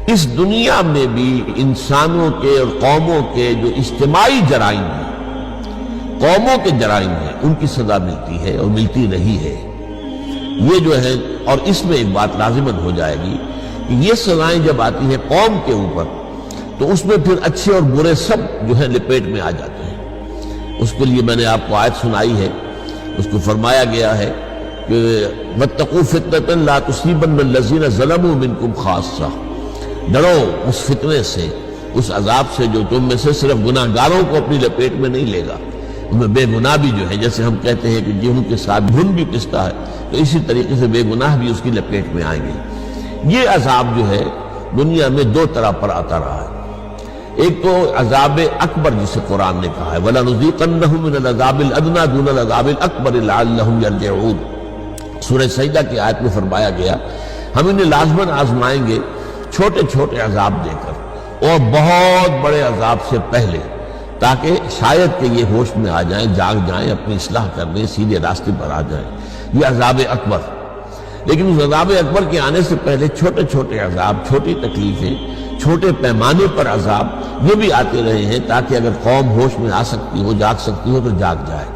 اس دنیا میں بھی انسانوں کے اور قوموں کے جو اجتماعی جرائم ہیں، قوموں کے جرائم ہیں، ان کی سزا ملتی ہے اور ملتی رہی ہے۔ یہ جو ہے، اور اس میں ایک بات لازماً ہو جائے گی کہ یہ سزائیں جب آتی ہیں قوم کے اوپر تو اس میں پھر اچھے اور برے سب جو ہے لپیٹ میں آ جاتے ہیں۔ اس کے لیے میں نے آپ کو آیت سنائی ہے، اس کو فرمایا گیا ہے کہ وَاتَّقُوا فِتْنَةً لَا تُصِيبَنَّ الَّذِينَ ظَلَمُوا مِنْكُمْ خَاصَّةً، ڈرو اس فتنے سے، اس عذاب سے جو تم میں سے صرف گناہ گاروں کو اپنی لپیٹ میں نہیں لے گا، ان میں بے گناہ بھی جو ہے، جیسے ہم کہتے ہیں کہ گیہوں کے ساتھ گھن بھی پستا ہے، تو اسی طریقے سے بے گناہ بھی اس کی لپیٹ میں آئیں گے۔ یہ عذاب جو ہے دنیا میں دو طرح پر آتا رہا ہے۔ ایک تو عذاب اکبر جسے قرآن نے کہا ہے وَلَنُذِيقَنَّهُم مِّنَ الْعَذَابِ الْأَدْنَىٰ دُونَ الْعَذَابِ الْأَكْبَرِ لَعَلَّهُمْ يَرْجِعُونَ۔ سورہ سجدہ کی آیت میں فرمایا گیا ہم انہیں لازماً آزمائیں گے چھوٹے چھوٹے عذاب دے کر اور بہت بڑے عذاب سے پہلے، تاکہ شاید کہ یہ ہوش میں آ جائیں، جاگ جائیں، اپنی اصلاح کرنے سیدھے راستے پر آ جائیں۔ یہ عذاب اکبر، لیکن اس عذاب اکبر کے آنے سے پہلے چھوٹے چھوٹے عذاب، چھوٹی تکلیفیں، چھوٹے پیمانے پر عذاب یہ بھی آتے رہے ہیں، تاکہ اگر قوم ہوش میں آ سکتی ہو، جاگ سکتی ہو تو جاگ جائے،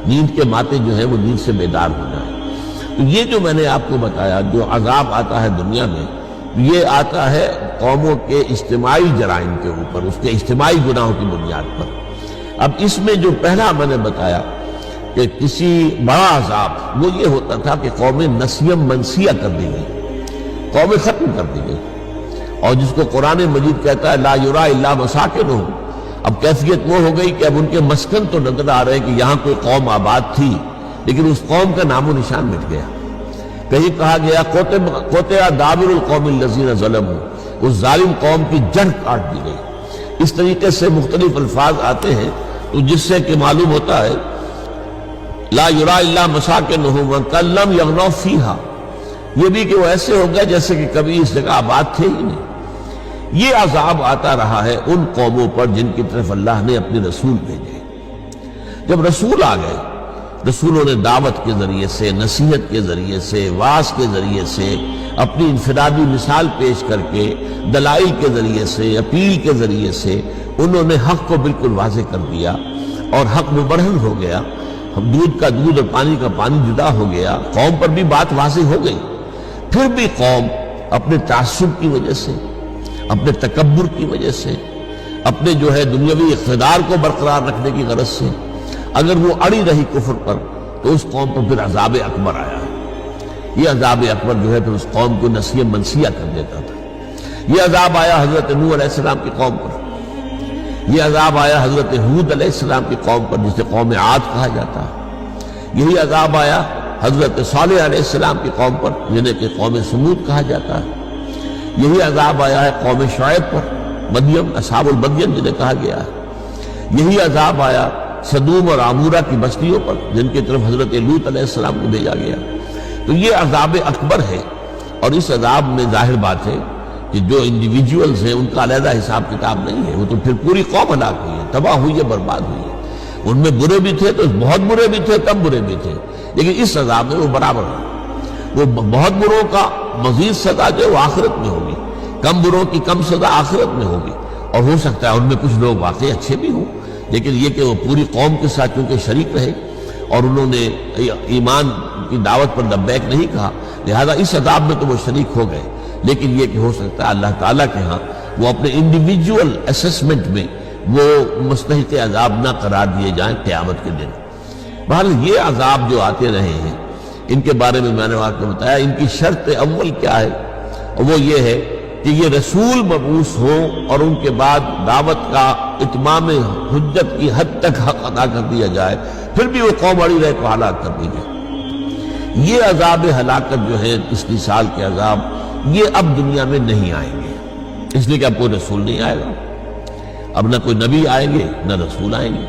نیند کے ماتے جو ہیں وہ نیند سے بیدار ہو جائیں۔ تو یہ جو میں نے آپ کو بتایا جو عذاب آتا ہے دنیا میں، یہ آتا ہے قوموں کے اجتماعی جرائم کے اوپر، اس کے اجتماعی گناہوں کی بنیاد پر۔ اب اس میں جو پہلا میں نے بتایا کہ کسی بڑا عذاب وہ یہ ہوتا تھا کہ قومیں نسیم منسیہ کر دی گئی، قومیں ختم کر دی گئی، اور جس کو قرآن مجید کہتا ہے لا یرا الا مساکنہم۔ اب کیفیت وہ ہو گئی کہ اب ان کے مسکن تو نظر آ رہے کہ یہاں کوئی قوم آباد تھی، لیکن اس قوم کا نام و نشان مٹ گیا۔ کہیں کہا گیا قطع دابر القوم الذین ظلموا، اس ظالم قوم کی جڑ کاٹ دی گئی۔ اس طریقے سے مختلف الفاظ آتے ہیں تو جس سے کہ معلوم ہوتا ہے لا یرا الا مساکنہم وکأن لم یغنوا فیہا، یہ بھی کہ وہ ایسے ہو گیا جیسے کہ کبھی اس جگہ آباد تھے ہی نہیں۔ یہ عذاب آتا رہا ہے ان قوموں پر جن کی طرف اللہ نے اپنے رسول بھیجے۔ جب رسول آ گئے، رسولوں نے دعوت کے ذریعے سے، نصیحت کے ذریعے سے، وعظ کے ذریعے سے، اپنی انفرادی مثال پیش کر کے، دلائل کے ذریعے سے، اپیل کے ذریعے سے انہوں نے حق کو بالکل واضح کر دیا، اور حق مبرہن ہو گیا، دودھ کا دودھ اور پانی کا پانی جدا ہو گیا، قوم پر بھی بات واضح ہو گئی۔ پھر بھی قوم اپنے تعصب کی وجہ سے، اپنے تکبر کی وجہ سے، اپنے جو ہے دنیاوی اقتدار کو برقرار رکھنے کی غرض سے اگر وہ اڑی رہی کفر پر، تو اس قوم پر پھر عذاب اکبر آیا ہے۔ یہ عذاب اکبر جو ہے پھر اس قوم کو نسیہ منسیہ کر دیتا تھا۔ یہ عذاب آیا حضرت نوح علیہ السلام کی قوم پر، یہ عذاب آیا حضرت ہود علیہ السلام کی قوم پر جسے قوم عاد کہا جاتا ہے، یہی عذاب آیا حضرت صالح علیہ السلام کی قوم پر جنہیں کہ قوم سمود کہا جاتا ہے، یہی عذاب آیا ہے قوم شعیب پر، مدین، اصحاب المدین جنہیں کہا گیا ہے، یہی عذاب آیا سدوم اور عمورہ کی بستیوں پر جن کی طرف حضرت لوط علیہ السلام کو بھیجا گیا۔ تو یہ عذاب اکبر ہے، اور اس عذاب میں ظاہر بات ہے کہ جو انڈیویجولز ہیں ان کا علیحدہ حساب کتاب نہیں ہے، وہ تو پھر پوری قوم ہلاک ہوئی ہے، تباہ ہوئی ہے، برباد ہوئی ہے۔ ان میں برے بھی تھے تو بہت برے بھی تھے، کم برے بھی تھے، لیکن اس عذاب میں وہ برابر ہے۔ وہ بہت بروں کا مزید سزا جو ہے وہ آخرت میں ہوگی، کم بروں کی کم سزا آخرت میں ہوگی، اور ہو سکتا ہے ان میں کچھ لوگ واقعی اچھے بھی ہوں، لیکن یہ کہ وہ پوری قوم کے ساتھ چونکہ شریک رہے اور انہوں نے ایمان کی دعوت پر لبیک نہیں کہا، لہذا اس عذاب میں تو وہ شریک ہو گئے، لیکن یہ کہ ہو سکتا ہے اللہ تعالیٰ کے ہاں وہ اپنے انڈیویجول اسسمنٹ میں وہ مستحق عذاب نہ قرار دیے جائیں قیامت کے دن۔ بہرحال یہ عذاب جو آتے رہے ہیں ان کے بارے میں نے آپ کو بتایا، ان کی شرط اول کیا ہے، اور وہ یہ ہے کہ یہ رسول مبعوث ہوں اور ان کے بعد دعوت کا اتمام حجت کی حد تک حق ادا کر دیا جائے، پھر بھی وہ قوم اڑی رہے تو ہلاک کر دی جائے۔ یہ عذاب ہلاکت جو ہے 30 سال کے عذاب، یہ اب دنیا میں نہیں آئیں گے، اس لیے کہ اب کوئی رسول نہیں آئے گا، اب نہ کوئی نبی آئیں گے نہ رسول آئیں گے۔